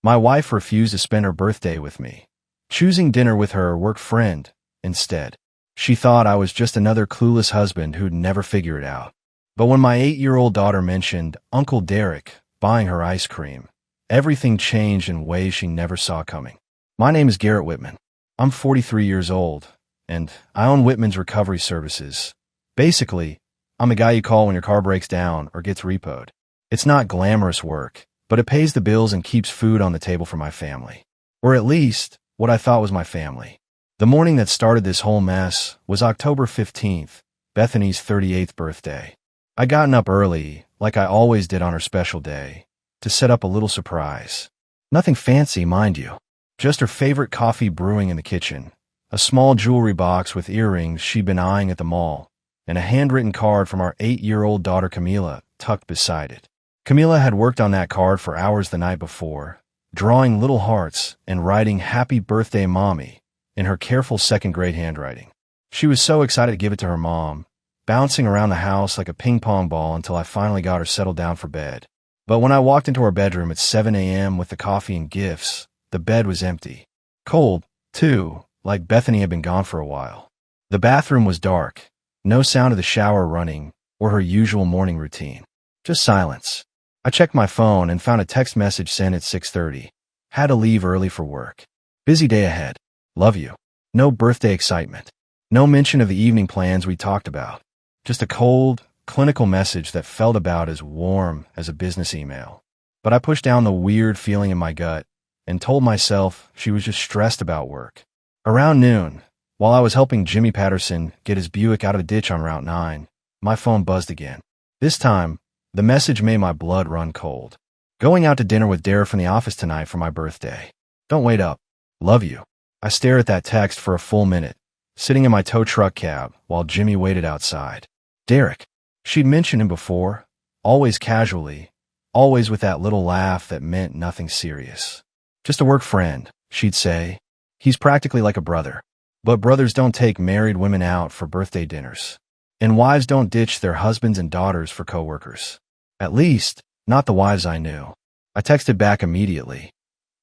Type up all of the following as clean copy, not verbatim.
My wife refused to spend her birthday with me, choosing dinner with her work friend instead. She thought I was just another clueless husband who'd never figure it out. But when my 8-year-old daughter mentioned Uncle Derek buying her ice cream, everything changed in ways she never saw coming. My name is Garrett Whitman. I'm 43 years old, and I own Whitman's Recovery Services. Basically, I'm the guy you call when your car breaks down or gets repoed. It's not glamorous work, but it pays the bills and keeps food on the table for my family. Or at least, what I thought was my family. The morning that started this whole mess was October 15th, Bethany's 38th birthday. I'd gotten up early, like I always did on her special day, to set up a little surprise. Nothing fancy, mind you. Just her favorite coffee brewing in the kitchen, a small jewelry box with earrings she'd been eyeing at the mall, and a handwritten card from our 8-year-old daughter Camila tucked beside it. Camila had worked on that card for hours the night before, drawing little hearts and writing "Happy Birthday, Mommy" in her careful second-grade handwriting. She was so excited to give it to her mom, bouncing around the house like a ping-pong ball until I finally got her settled down for bed. But when I walked into our bedroom at 7 a.m. with the coffee and gifts, the bed was empty. Cold, too, like Bethany had been gone for a while. The bathroom was dark, no sound of the shower running or her usual morning routine. Just silence. I checked my phone and found a text message sent at 6:30. Had to leave early for work. Busy day ahead. Love you. No birthday excitement. No mention of the evening plans we talked about. Just a cold, clinical message that felt about as warm as a business email. But I pushed down the weird feeling in my gut and told myself she was just stressed about work. Around noon, while I was helping Jimmy Patterson get his Buick out of a ditch on Route 9, my phone buzzed again. This time, the message made my blood run cold. Going out to dinner with Derek from the office tonight for my birthday. Don't wait up. Love you. I stared at that text for a full minute, sitting in my tow truck cab while Jimmy waited outside. Derek. She'd mentioned him before, always casually, always with that little laugh that meant nothing serious. Just a work friend, she'd say. He's practically like a brother. But brothers don't take married women out for birthday dinners. And wives don't ditch their husbands and daughters for coworkers. At least, not the wives I knew. I texted back immediately.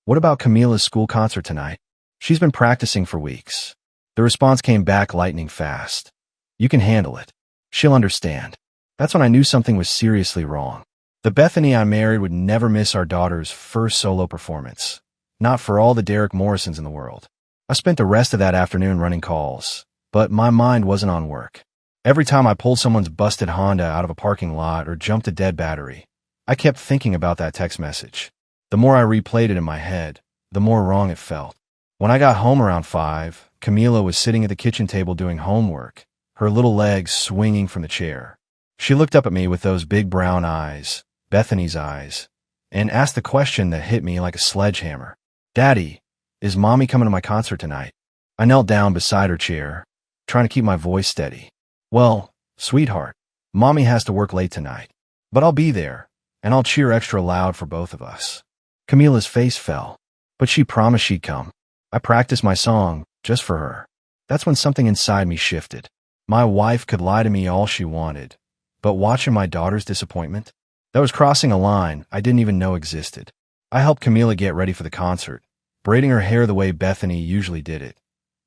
What about Camila's school concert tonight? She's been practicing for weeks. The response came back lightning fast. You can handle it. She'll understand. That's when I knew something was seriously wrong. The Bethany I married would never miss our daughter's first solo performance. Not for all the Derek Morrisons in the world. I spent the rest of that afternoon running calls, but my mind wasn't on work. Every time I pulled someone's busted Honda out of a parking lot or jumped a dead battery, I kept thinking about that text message. The more I replayed it in my head, the more wrong it felt. When I got home around 5, Camila was sitting at the kitchen table doing homework, her little legs swinging from the chair. She looked up at me with those big brown eyes, Bethany's eyes, and asked the question that hit me like a sledgehammer. Daddy, is Mommy coming to my concert tonight? I knelt down beside her chair, trying to keep my voice steady. Well, sweetheart, Mommy has to work late tonight, but I'll be there, and I'll cheer extra loud for both of us. Camila's face fell, but she promised she'd come. I practiced my song just for her. That's when something inside me shifted. My wife could lie to me all she wanted, but watching my daughter's disappointment, that was crossing a line I didn't even know existed. I helped Camila get ready for the concert, braiding her hair the way Bethany usually did it,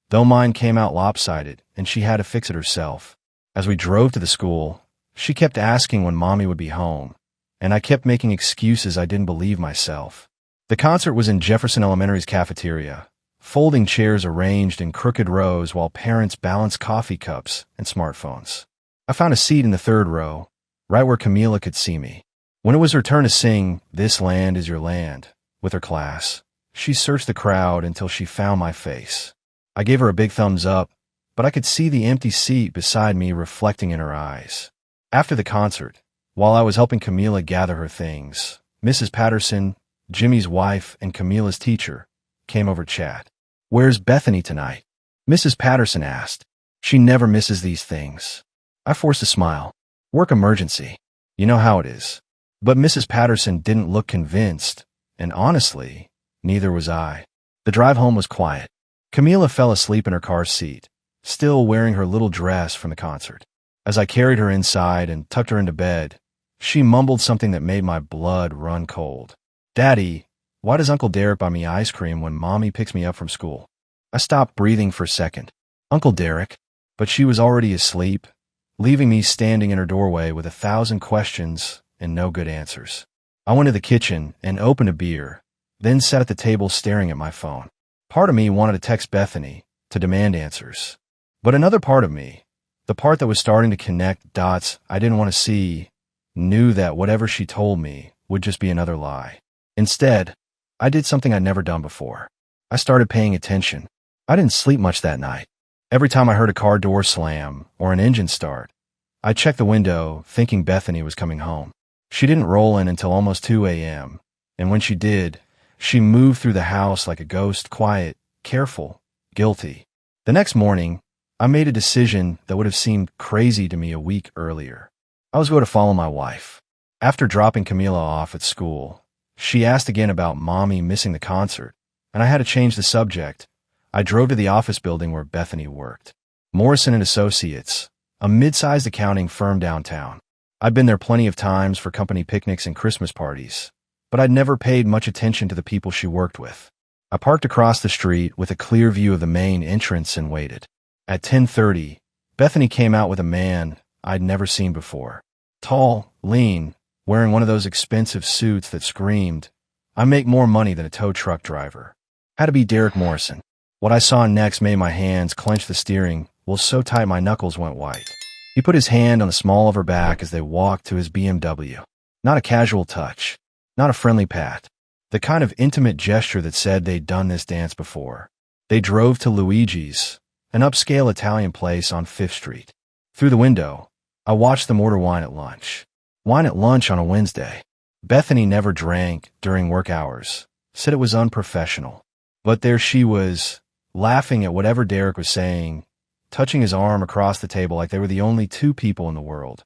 though mine came out lopsided and she had to fix it herself. As we drove to the school, she kept asking when Mommy would be home, and I kept making excuses I didn't believe myself. The concert was in Jefferson Elementary's cafeteria, folding chairs arranged in crooked rows while parents balanced coffee cups and smartphones. I found a seat in the third row, right where Camila could see me. When it was her turn to sing "This Land Is Your Land" with her class, she searched the crowd until she found my face. I gave her a big thumbs up, but I could see the empty seat beside me reflecting in her eyes. After the concert, while I was helping Camila gather her things, Mrs. Patterson, Jimmy's wife, and Camila's teacher came over to chat. Where's Bethany tonight? Mrs. Patterson asked. She never misses these things. I forced a smile. Work emergency. You know how it is. But Mrs. Patterson didn't look convinced, and honestly, neither was I. The drive home was quiet. Camila fell asleep in her car seat, still wearing her little dress from the concert. As I carried her inside and tucked her into bed, she mumbled something that made my blood run cold. Daddy, Why does Uncle Derek buy me ice cream when Mommy picks me up from school? I stopped breathing for a second. Uncle Derek? But she was already asleep, leaving me standing in her doorway with 1,000 questions and no good answers. I went to the kitchen and opened a beer, then sat at the table staring at my phone. Part of me wanted to text Bethany to demand answers. But another part of me, the part that was starting to connect dots I didn't want to see, knew that whatever she told me would just be another lie. Instead, I did something I'd never done before. I started paying attention. I didn't sleep much that night. Every time I heard a car door slam or an engine start, I checked the window thinking Bethany was coming home. She didn't roll in until almost 2 a.m., and when she did, she moved through the house like a ghost, quiet, careful, guilty. The next morning, I made a decision that would have seemed crazy to me a week earlier. I was going to follow my wife. After dropping Camila off at school, she asked again about Mommy missing the concert, and I had to change the subject. I drove to the office building where Bethany worked. Morrison & Associates, a mid-sized accounting firm downtown. I'd been there plenty of times for company picnics and Christmas parties, but I'd never paid much attention to the people she worked with. I parked across the street with a clear view of the main entrance and waited. At 10:30, Bethany came out with a man I'd never seen before. Tall, lean, wearing one of those expensive suits that screamed, "I make more money than a tow truck driver." Had to be Derek Morrison. What I saw next made my hands clench the steering wheel so tight my knuckles went white. He put his hand on the small of her back as they walked to his BMW. Not a casual touch. Not a friendly pat. The kind of intimate gesture that said they'd done this dance before. They drove to Luigi's, an upscale Italian place on 5th Street. Through the window, I watched them order wine at lunch. Wine at lunch on a Wednesday. Bethany never drank during work hours. Said it was unprofessional. But there she was, laughing at whatever Derek was saying, touching his arm across the table like they were the only two people in the world.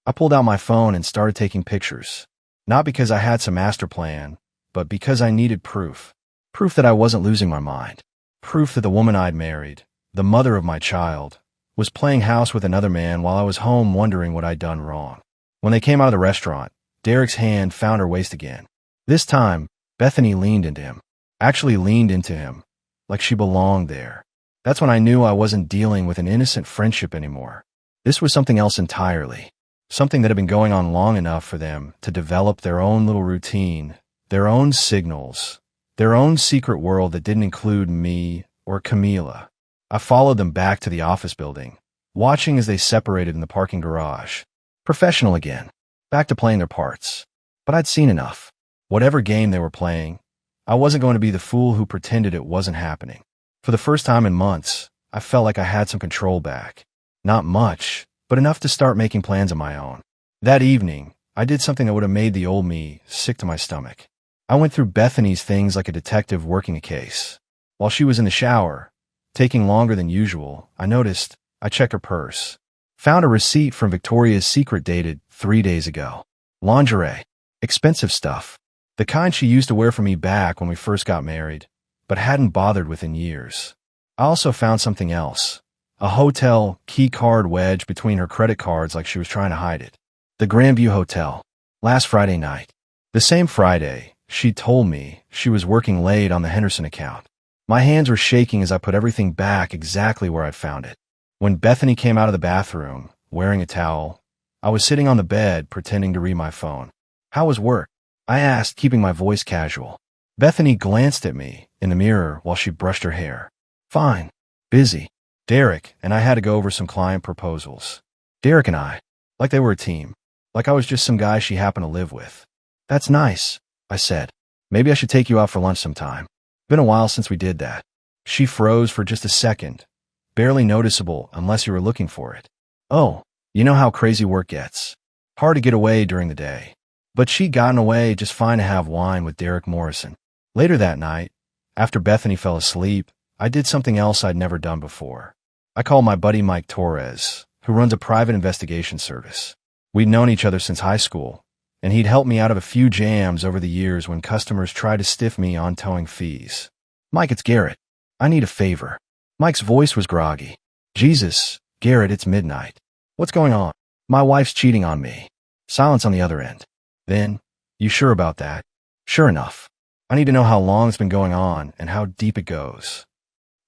I pulled out my phone and started taking pictures. Not because I had some master plan, but because I needed proof. Proof that I wasn't losing my mind. Proof that the woman I'd married, the mother of my child, was playing house with another man while I was home wondering what I'd done wrong. When they came out of the restaurant, Derek's hand found her waist again. This time, Bethany leaned into him. Actually leaned into him, like she belonged there. That's when I knew I wasn't dealing with an innocent friendship anymore. This was something else entirely. Something that had been going on long enough for them to develop their own little routine, their own signals, their own secret world that didn't include me or Camila. I followed them back to the office building, watching as they separated in the parking garage. Professional again, back to playing their parts. But I'd seen enough. Whatever game they were playing, I wasn't going to be the fool who pretended it wasn't happening. For the first time in months, I felt like I had some control back. Not much, but enough to start making plans of my own. That evening, I did something that would have made the old me sick to my stomach. I went through Bethany's things like a detective working a case. While she was in the shower, taking longer than usual, I noticed I checked her purse. Found a receipt from Victoria's Secret dated 3 days ago. Lingerie. Expensive stuff. The kind she used to wear for me back when we first got married, but hadn't bothered with in years. I also found something else. A hotel key card wedged between her credit cards like she was trying to hide it. The Grandview Hotel. Last Friday night. The same Friday, she told me she was working late on the Henderson account. My hands were shaking as I put everything back exactly where I'd found it. When Bethany came out of the bathroom, wearing a towel, I was sitting on the bed pretending to read my phone. "How was work?" I asked, keeping my voice casual. Bethany glanced at me in the mirror while she brushed her hair. "Fine. Busy." Derek and I had to go over some client proposals. Derek and I, like they were a team, like I was just some guy she happened to live with. "That's nice," I said. "Maybe I should take you out for lunch sometime. Been a while since we did that." She froze for just a second, barely noticeable unless you were looking for it. "Oh, you know how crazy work gets. Hard to get away during the day." But she'd gotten away just fine to have wine with Derek Morrison. Later that night, after Bethany fell asleep, I did something else I'd never done before. I called my buddy Mike Torres, who runs a private investigation service. We'd known each other since high school, and he'd helped me out of a few jams over the years when customers tried to stiff me on towing fees. "Mike, it's Garrett. I need a favor." Mike's voice was groggy. "Jesus, Garrett, it's midnight. What's going on?" "My wife's cheating on me." Silence on the other end. "Then, you sure about that?" "Sure enough." I need to know how long it's been going on and how deep it goes.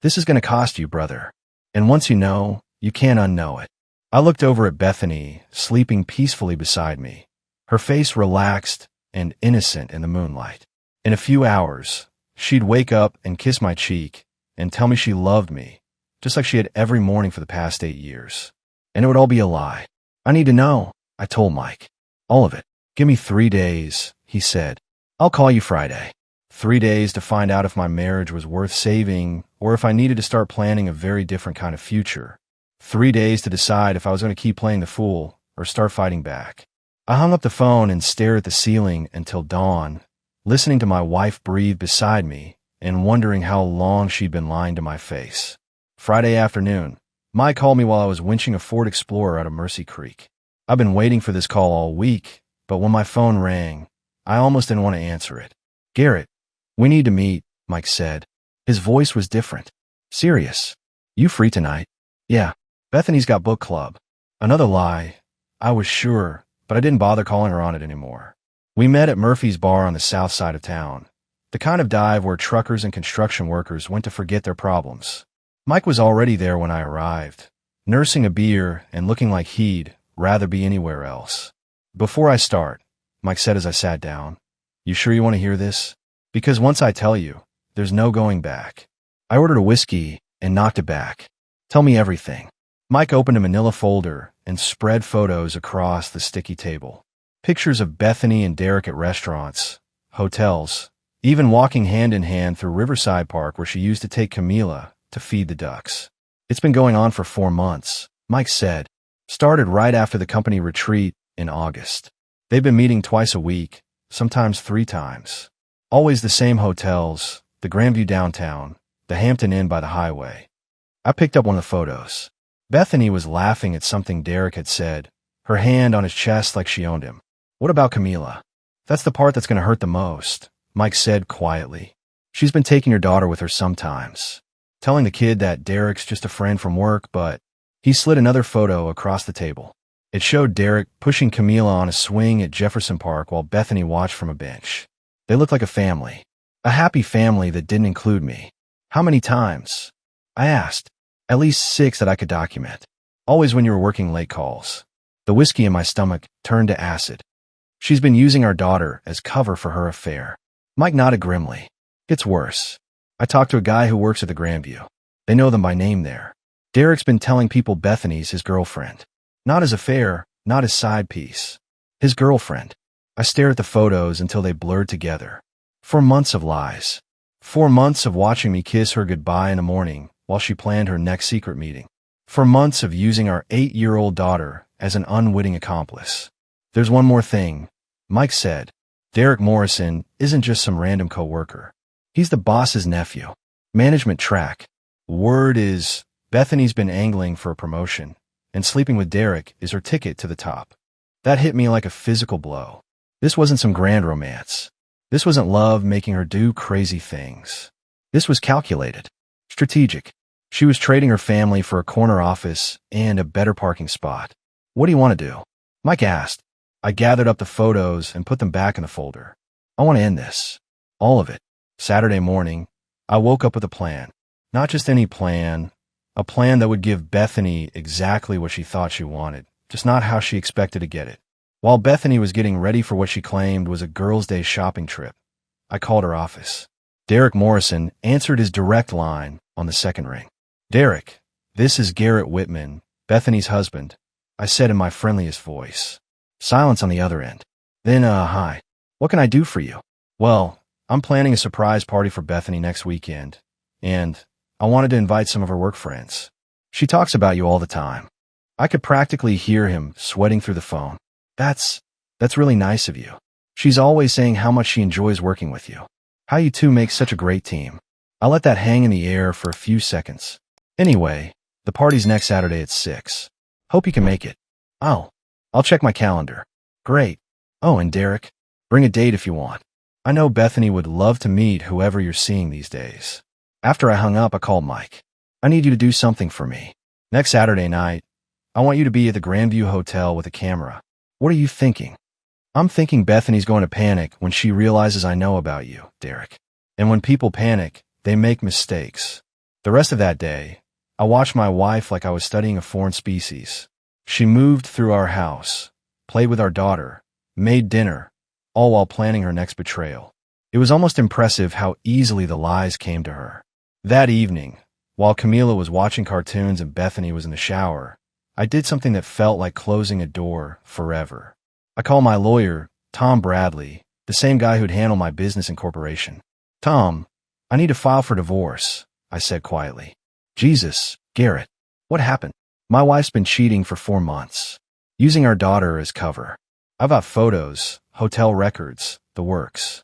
This is going to cost you, brother. And once you know, you can't unknow it. I looked over at Bethany, sleeping peacefully beside me, her face relaxed and innocent in the moonlight. In a few hours, she'd wake up and kiss my cheek and tell me she loved me, just like she had every morning for the past 8 years. And it would all be a lie. I need to know, I told Mike. All of it. Give me 3 days, he said. I'll call you Friday. 3 days to find out if my marriage was worth saving or if I needed to start planning a very different kind of future. 3 days to decide if I was going to keep playing the fool or start fighting back. I hung up the phone and stared at the ceiling until dawn, listening to my wife breathe beside me and wondering how long she'd been lying to my face. Friday afternoon, Mike called me while I was winching a Ford Explorer out of Mercy Creek. I've been waiting for this call all week, but when my phone rang, I almost didn't want to answer it. Garrett, we need to meet, Mike said. His voice was different. Serious. You free tonight? Yeah. Bethany's got book club. Another lie. I was sure, but I didn't bother calling her on it anymore. We met at Murphy's Bar on the south side of town, the kind of dive where truckers and construction workers went to forget their problems. Mike was already there when I arrived, nursing a beer and looking like he'd rather be anywhere else. Before I start, Mike said as I sat down, you sure you want to hear this? Because once I tell you, there's no going back. I ordered a whiskey and knocked it back. Tell me everything. Mike opened a manila folder and spread photos across the sticky table. Pictures of Bethany and Derek at restaurants, hotels, even walking hand in hand through Riverside Park where she used to take Camila to feed the ducks. It's been going on for 4 months, Mike said. Started right after the company retreat in August. They've been meeting twice a week, sometimes 3 times. Always the same hotels, the Grandview downtown, the Hampton Inn by the highway. I picked up one of the photos. Bethany was laughing at something Derek had said, her hand on his chest like she owned him. What about Camila? That's the part that's going to hurt the most, Mike said quietly. She's been taking her daughter with her sometimes, telling the kid that Derek's just a friend from work, but he slid another photo across the table. It showed Derek pushing Camila on a swing at Jefferson Park while Bethany watched from a bench. They looked like a family. A happy family that didn't include me. How many times? I asked. At least 6 that I could document. Always when you were working late calls. The whiskey in my stomach turned to acid. She's been using our daughter as cover for her affair. Mike nodded grimly. It's worse. I talked to a guy who works at the Grandview. They know them by name there. Derek's been telling people Bethany's his girlfriend. Not his affair, not his side piece. His girlfriend. I stared at the photos until they blurred together. 4 months of lies. 4 months of watching me kiss her goodbye in the morning while she planned her next secret meeting. 4 months of using our 8-year-old daughter as an unwitting accomplice. There's one more thing, Mike said. Derek Morrison isn't just some random coworker. He's the boss's nephew. Management track. Word is Bethany's been angling for a promotion, and sleeping with Derek is her ticket to the top. That hit me like a physical blow. This wasn't some grand romance. This wasn't love making her do crazy things. This was calculated. Strategic. She was trading her family for a corner office and a better parking spot. What do you want to do? Mike asked. I gathered up the photos and put them back in the folder. I want to end this. All of it. Saturday morning, I woke up with a plan. Not just any plan. A plan that would give Bethany exactly what she thought she wanted, just not how she expected to get it. While Bethany was getting ready for what she claimed was a girls' day shopping trip, I called her office. Derek Morrison answered his direct line on the second ring. Derek, this is Garrett Whitman, Bethany's husband, I said in my friendliest voice. Silence on the other end. Then, hi. What can I do for you? Well, I'm planning a surprise party for Bethany next weekend, and I wanted to invite some of her work friends. She talks about you all the time. I could practically hear him sweating through the phone. That's really nice of you. She's always saying how much she enjoys working with you. How you two make such a great team. I let that hang in the air for a few seconds. Anyway, the party's next Saturday at 6. Hope you can make it. I'll check my calendar. Great. Oh, and Derek, bring a date if you want. I know Bethany would love to meet whoever you're seeing these days. After I hung up, I called Mike. I need you to do something for me. Next Saturday night, I want you to be at the Grandview Hotel with a camera. What are you thinking? I'm thinking Bethany's going to panic when she realizes I know about you, Derek. And when people panic, they make mistakes. The rest of that day, I watched my wife like I was studying a foreign species. She moved through our house, played with our daughter, made dinner, all while planning her next betrayal. It was almost impressive how easily the lies came to her. That evening, while Camila was watching cartoons and Bethany was in the shower, I did something that felt like closing a door forever. I called my lawyer, Tom Bradley, the same guy who'd handle my business and corporation. Tom, I need to file for divorce, I said quietly. Jesus, Garrett, what happened? My wife's been cheating for 4 months, using our daughter as cover. I've got photos, hotel records, the works.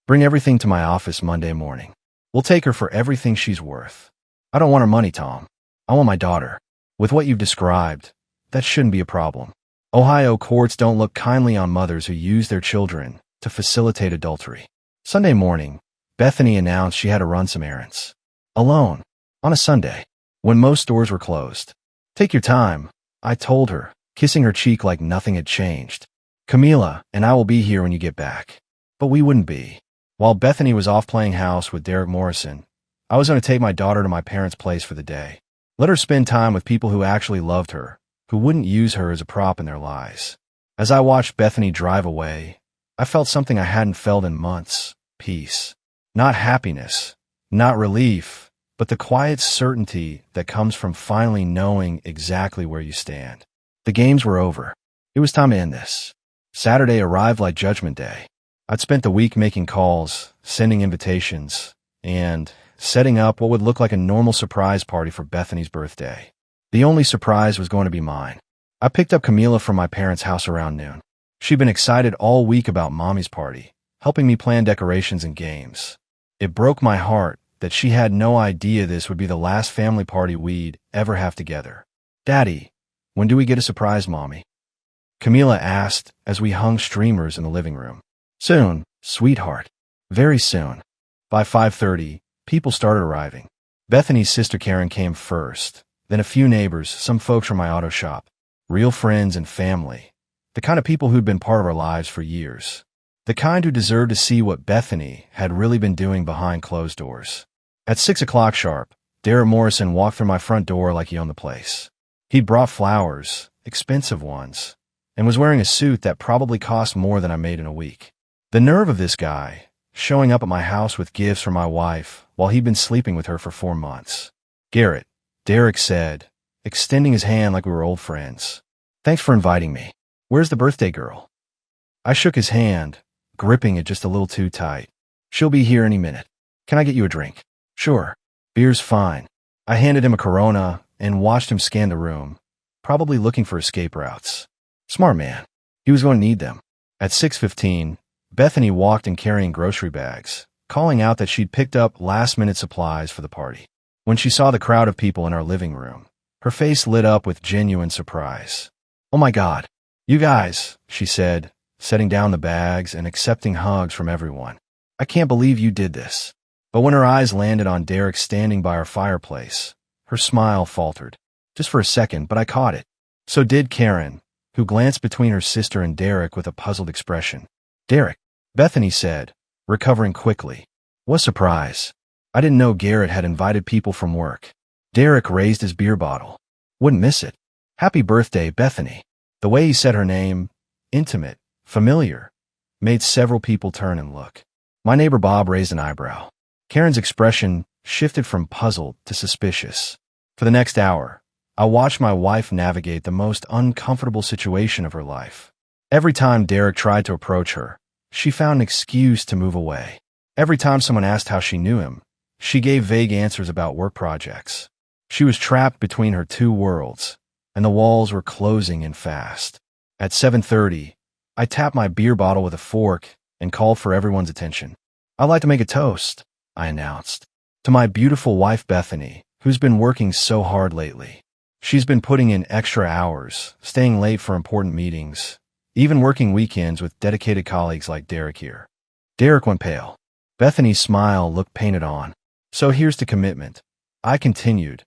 Bring everything to my office Monday morning. We'll take her for everything she's worth. I don't want her money, Tom. I want my daughter. With what you've described, that shouldn't be a problem. Ohio courts don't look kindly on mothers who use their children to facilitate adultery. Sunday morning, Bethany announced she had to run some errands. Alone, on a Sunday, when most stores were closed. Take your time, I told her, kissing her cheek like nothing had changed. Camila and I will be here when you get back. But we wouldn't be. While Bethany was off playing house with Derek Morrison, I was going to take my daughter to my parents' place for the day. Let her spend time with people who actually loved her, who wouldn't use her as a prop in their lies. As I watched Bethany drive away, I felt something I hadn't felt in months. Peace. Not happiness, not relief, but the quiet certainty that comes from finally knowing exactly where you stand. The games were over. It was time to end this. Saturday arrived like Judgment Day. I'd spent the week making calls, sending invitations, and setting up what would look like a normal surprise party for Bethany's birthday. The only surprise was going to be mine. I picked up Camila from my parents' house around noon. She'd been excited all week about Mommy's party, helping me plan decorations and games. It broke my heart that she had no idea this would be the last family party we'd ever have together. Daddy, when do we get a surprise, Mommy? Camila asked as we hung streamers in the living room. Soon, sweetheart. Very soon. By 5:30, people started arriving. Bethany's sister Karen came first, then a few neighbors, some folks from my auto shop, real friends and family, the kind of people who'd been part of our lives for years, the kind who deserved to see what Bethany had really been doing behind closed doors. At 6 o'clock sharp, Derek Morrison walked through my front door like he owned the place. He'd brought flowers, expensive ones, and was wearing a suit that probably cost more than I made in a week. The nerve of this guy, showing up at my house with gifts for my wife while he'd been sleeping with her for 4 months. Garrett, Derek said, extending his hand like we were old friends. Thanks for inviting me. Where's the birthday girl? I shook his hand, gripping it just a little too tight. She'll be here any minute. Can I get you a drink? Sure. Beer's fine. I handed him a Corona and watched him scan the room, probably looking for escape routes. Smart man. He was going to need them. At 6:15, Bethany walked in carrying grocery bags, calling out that she'd picked up last-minute supplies for the party. When she saw the crowd of people in our living room, her face lit up with genuine surprise. Oh my God. You guys, she said, setting down the bags and accepting hugs from everyone. I can't believe you did this. But when her eyes landed on Derek standing by our fireplace, her smile faltered. Just for a second, but I caught it. So did Karen, who glanced between her sister and Derek with a puzzled expression. Derek, Bethany said, recovering quickly. What a surprise. I didn't know Garrett had invited people from work. Derek raised his beer bottle. Wouldn't miss it. Happy birthday, Bethany. The way he said her name, intimate, familiar, made several people turn and look. My neighbor Bob raised an eyebrow. Karen's expression shifted from puzzled to suspicious. For the next hour, I watched my wife navigate the most uncomfortable situation of her life. Every time Derek tried to approach her, she found an excuse to move away. Every time someone asked how she knew him, she gave vague answers about work projects. She was trapped between her two worlds, and the walls were closing in fast. At 7:30, I tapped my beer bottle with a fork and called for everyone's attention. I'd like to make a toast, I announced, to my beautiful wife Bethany, who's been working so hard lately. She's been putting in extra hours, staying late for important meetings, even working weekends with dedicated colleagues like Derek here. Derek went pale. Bethany's smile looked painted on. So here's to commitment, I continued,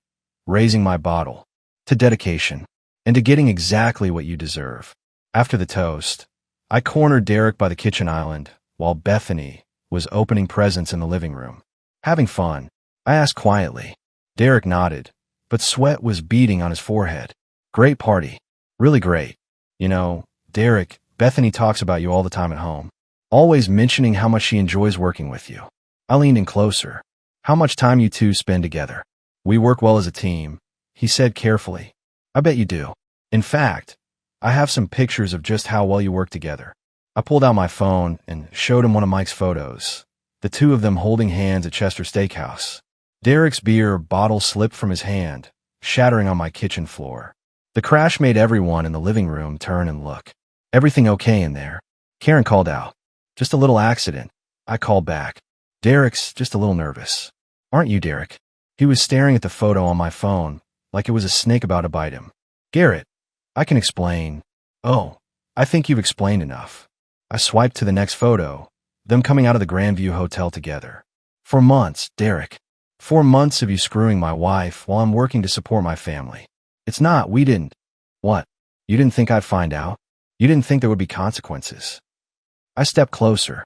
raising my bottle, to dedication, and to getting exactly what you deserve. After the toast, I cornered Derek by the kitchen island, while Bethany was opening presents in the living room. Having fun? I asked quietly. Derek nodded, but sweat was beading on his forehead. Great party. Really great. You know, Derek, Bethany talks about you all the time at home, always mentioning how much she enjoys working with you. I leaned in closer. How much time you two spend together? We work well as a team, he said carefully. I bet you do. In fact, I have some pictures of just how well you work together. I pulled out my phone and showed him one of Mike's photos, the two of them holding hands at Chester Steakhouse. Derek's beer bottle slipped from his hand, shattering on my kitchen floor. The crash made everyone in the living room turn and look. Everything okay in there? Karen called out. Just a little accident. I called back. Derek's just a little nervous. Aren't you, Derek? He was staring at the photo on my phone, like it was a snake about to bite him. Garrett, I can explain. Oh, I think you've explained enough. I swiped to the next photo, them coming out of the Grandview Hotel together. 4 months, Derek. 4 months of you screwing my wife while I'm working to support my family. It's not, we didn't. What? You didn't think I'd find out? You didn't think there would be consequences? I stepped closer.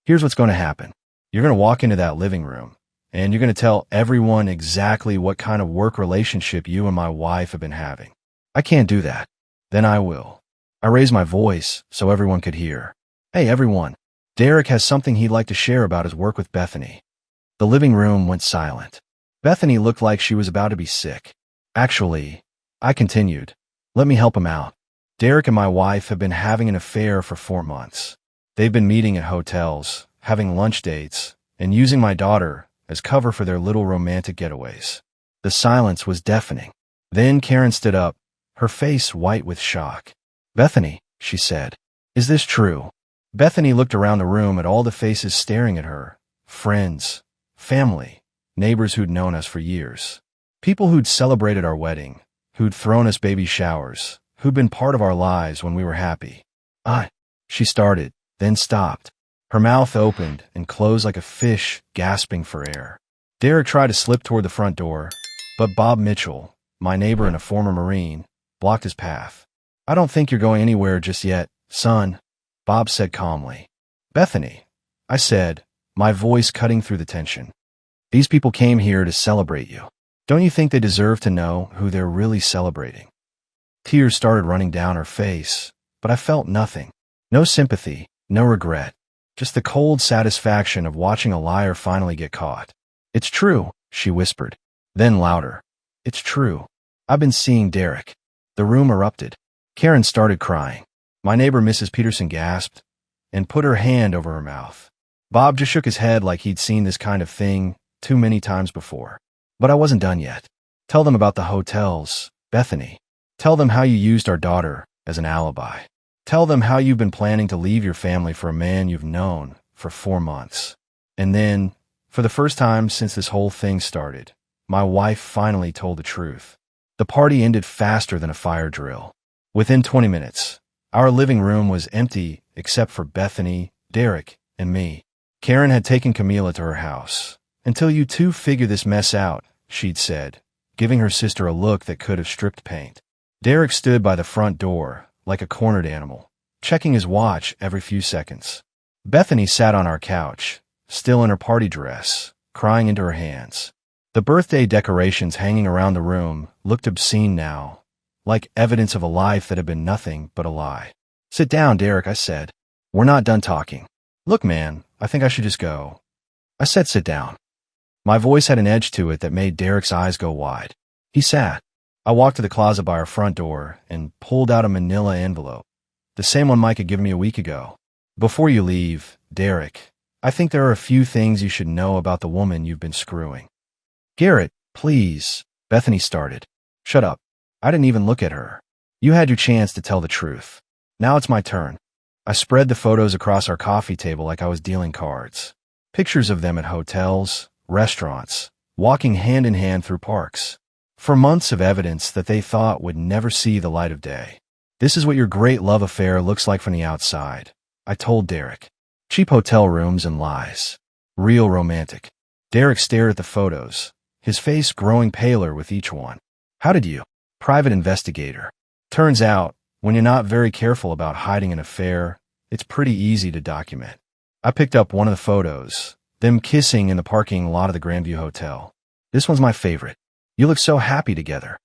Here's what's going to happen. You're going to walk into that living room, and you're going to tell everyone exactly what kind of work relationship you and my wife have been having. I can't do that. Then I will. I raised my voice so everyone could hear. Hey, everyone. Derek has something he'd like to share about his work with Bethany. The living room went silent. Bethany looked like she was about to be sick. Actually, I continued, let me help him out. Derek and my wife have been having an affair for 4 months. They've been meeting at hotels, having lunch dates, and using my daughter as cover for their little romantic getaways. The silence was deafening. Then Karen stood up, her face white with shock. Bethany, she said, is this true? Bethany looked around the room at all the faces staring at her. Friends, family, neighbors who'd known us for years. People who'd celebrated our wedding, who'd thrown us baby showers, who'd been part of our lives when we were happy. She started, then stopped. Her mouth opened and closed like a fish gasping for air. Derek tried to slip toward the front door, but Bob Mitchell, my neighbor and a former Marine, blocked his path. I don't think you're going anywhere just yet, son, Bob said calmly. Bethany, I said, my voice cutting through the tension. These people came here to celebrate you. Don't you think they deserve to know who they're really celebrating? Tears started running down her face, but I felt nothing. No sympathy, no regret. Just the cold satisfaction of watching a liar finally get caught. It's true, she whispered. Then louder. It's true. I've been seeing Derek. The room erupted. Karen started crying. My neighbor Mrs. Peterson gasped and put her hand over her mouth. Bob just shook his head like he'd seen this kind of thing too many times before. But I wasn't done yet. Tell them about the hotels, Bethany. Tell them how you used our daughter as an alibi. Tell them how you've been planning to leave your family for a man you've known for 4 months. And then, for the first time since this whole thing started, my wife finally told the truth. The party ended faster than a fire drill. Within 20 minutes, our living room was empty except for Bethany, Derek, and me. Karen had taken Camila to her house. Until you two figure this mess out, she'd said, giving her sister a look that could have stripped paint. Derek stood by the front door, like a cornered animal, checking his watch every few seconds. Bethany sat on our couch, still in her party dress, crying into her hands. The birthday decorations hanging around the room looked obscene now, like evidence of a life that had been nothing but a lie. Sit down, Derek, I said. We're not done talking. Look, man, I think I should just go. I said sit down. My voice had an edge to it that made Derek's eyes go wide. He sat. I walked to the closet by our front door and pulled out a manila envelope, the same one Mike had given me a week ago. Before you leave, Derek, I think there are a few things you should know about the woman you've been screwing. Garrett, please, Bethany started. Shut up. I didn't even look at her. You had your chance to tell the truth. Now it's my turn. I spread the photos across our coffee table like I was dealing cards. Pictures of them at hotels, restaurants, walking hand in hand through parks. For months of evidence that they thought would never see the light of day. This is what your great love affair looks like from the outside, I told Derek. Cheap hotel rooms and lies. Real romantic. Derek stared at the photos, his face growing paler with each one. How did you? Private investigator. Turns out, when you're not very careful about hiding an affair, It's pretty easy to document. I picked up one of the photos, them kissing in the parking lot of the Grandview Hotel. This one's my favorite. You look so happy together.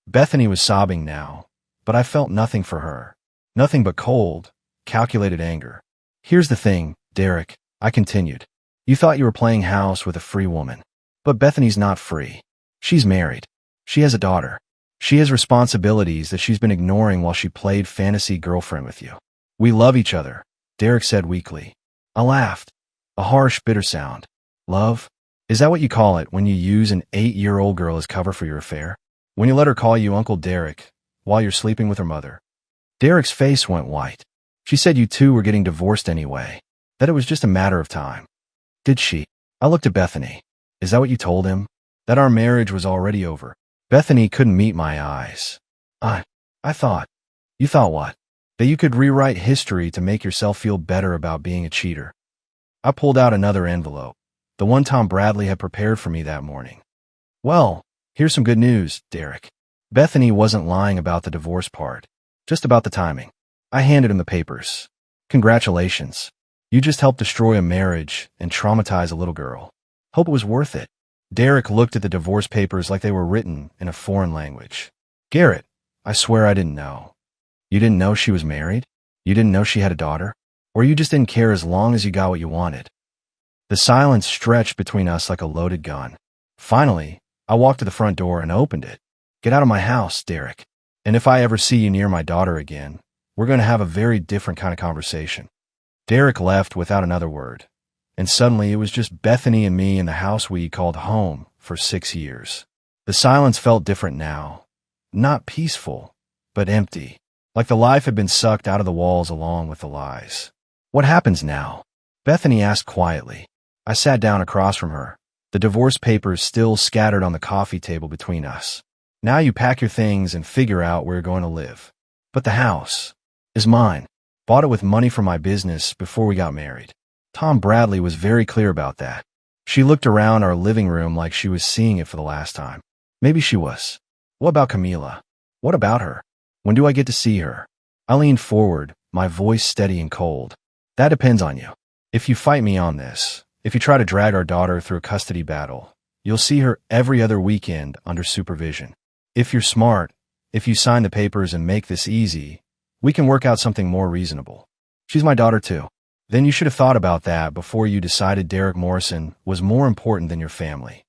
Bethany was sobbing now, but I felt nothing for her. Nothing but cold, calculated anger. Here's the thing, Derek, I continued. You thought you were playing house with a free woman. But Bethany's not free. She's married. She has a daughter. She has responsibilities that she's been ignoring while she played fantasy girlfriend with you. We love each other, Derek said weakly. I laughed. A harsh, bitter sound. Love? Is that what you call it when you use an 8-year-old girl as cover for your affair? When you let her call you Uncle Derek while you're sleeping with her mother? Derek's face went white. She said you two were getting divorced anyway, that it was just a matter of time. Did she? I looked at Bethany. Is that what you told him? That our marriage was already over? Bethany couldn't meet my eyes. I thought. You thought what? That you could rewrite history to make yourself feel better about being a cheater. I pulled out another envelope, the one Tom Bradley had prepared for me that morning. Well, here's some good news, Derek. Bethany wasn't lying about the divorce part, just about the timing. I handed him the papers. Congratulations. You just helped destroy a marriage and traumatize a little girl. Hope it was worth it. Derek looked at the divorce papers like they were written in a foreign language. Garrett, I swear I didn't know. You didn't know she was married? You didn't know she had a daughter? Or you just didn't care as long as you got what you wanted? The silence stretched between us like a loaded gun. Finally, I walked to the front door and opened it. Get out of my house, Derek. And if I ever see you near my daughter again, we're going to have a very different kind of conversation. Derek left without another word. And suddenly it was just Bethany and me in the house we called home for 6 years. The silence felt different now. Not peaceful, but empty. Like the life had been sucked out of the walls along with the lies. What happens now? Bethany asked quietly. I sat down across from her, the divorce papers still scattered on the coffee table between us. Now you pack your things and figure out where you're going to live. But the house is mine. Bought it with money from my business before we got married. Tom Bradley was very clear about that. She looked around our living room like she was seeing it for the last time. Maybe she was. What about Camila? What about her? When do I get to see her? I leaned forward, my voice steady and cold. That depends on you. If you fight me on this, if you try to drag our daughter through a custody battle, you'll see her every other weekend under supervision. If you're smart, if you sign the papers and make this easy, we can work out something more reasonable. She's my daughter too. Then you should have thought about that before you decided Derek Morrison was more important than your family.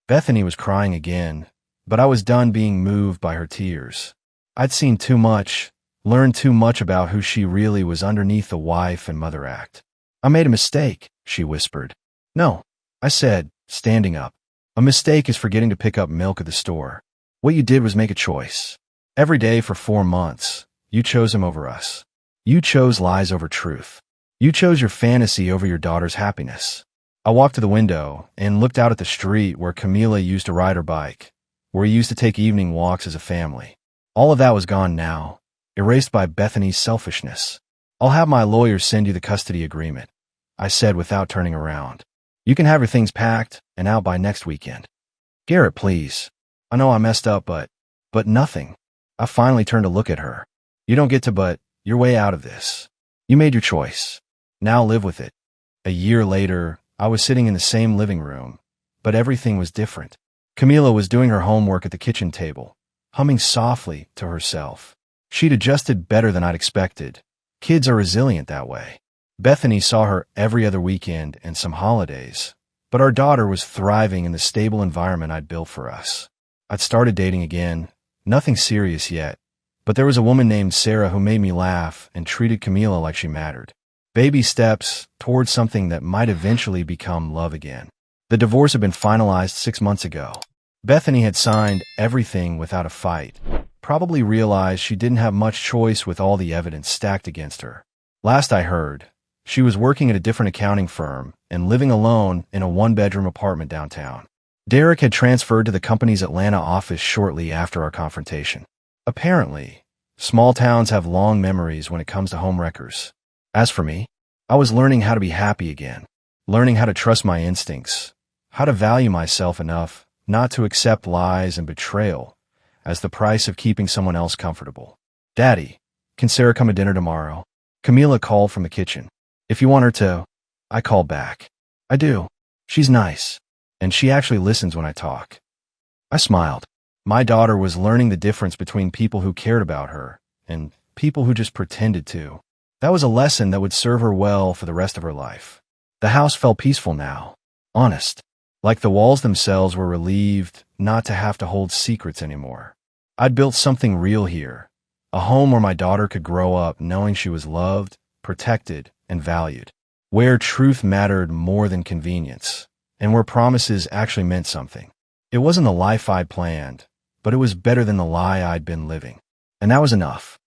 Bethany was crying again, but I was done being moved by her tears. I'd seen too much, learned too much about who she really was underneath the wife and mother act. I made a mistake, she whispered. No, I said, standing up. A mistake is forgetting to pick up milk at the store. What you did was make a choice. Every day for 4 months, you chose him over us. You chose lies over truth. You chose your fantasy over your daughter's happiness. I walked to the window and looked out at the street where Camila used to ride her bike, where we used to take evening walks as a family. All of that was gone now, erased by Bethany's selfishness. I'll have my lawyer send you the custody agreement, I said without turning around. You can have your things packed and out by next weekend. Garrett, please. I know I messed up, but nothing. I finally turned to look at her. You don't get to, but you're way out of this. You made your choice. Now live with it. A year later, I was sitting in the same living room, but everything was different. Camila was doing her homework at the kitchen table, humming softly to herself. She'd adjusted better than I'd expected. Kids are resilient that way. Bethany saw her every other weekend and some holidays, but our daughter was thriving in the stable environment I'd built for us. I'd started dating again, nothing serious yet, but there was a woman named Sarah who made me laugh and treated Camila like she mattered. Baby steps towards something that might eventually become love again. The divorce had been finalized 6 months ago. Bethany had signed everything without a fight. Probably realized she didn't have much choice with all the evidence stacked against her. Last I heard, she was working at a different accounting firm and living alone in a 1-bedroom apartment downtown. Derek had transferred to the company's Atlanta office shortly after our confrontation. Apparently, small towns have long memories when it comes to home wreckers. As for me, I was learning how to be happy again, learning how to trust my instincts, how to value myself enough not to accept lies and betrayal as the price of keeping someone else comfortable. Daddy, can Sarah come to dinner tomorrow? Camila called from the kitchen. If you want her to. I called back. I do. She's nice. And she actually listens when I talk. I smiled. My daughter was learning the difference between people who cared about her and people who just pretended to. That was a lesson that would serve her well for the rest of her life. The house felt peaceful now. Honest. Like the walls themselves were relieved not to have to hold secrets anymore. I'd built something real here. A home where my daughter could grow up knowing she was loved, protected, and valued. Where truth mattered more than convenience. And where promises actually meant something. It wasn't the life I'd planned, but it was better than the lie I'd been living. And that was enough.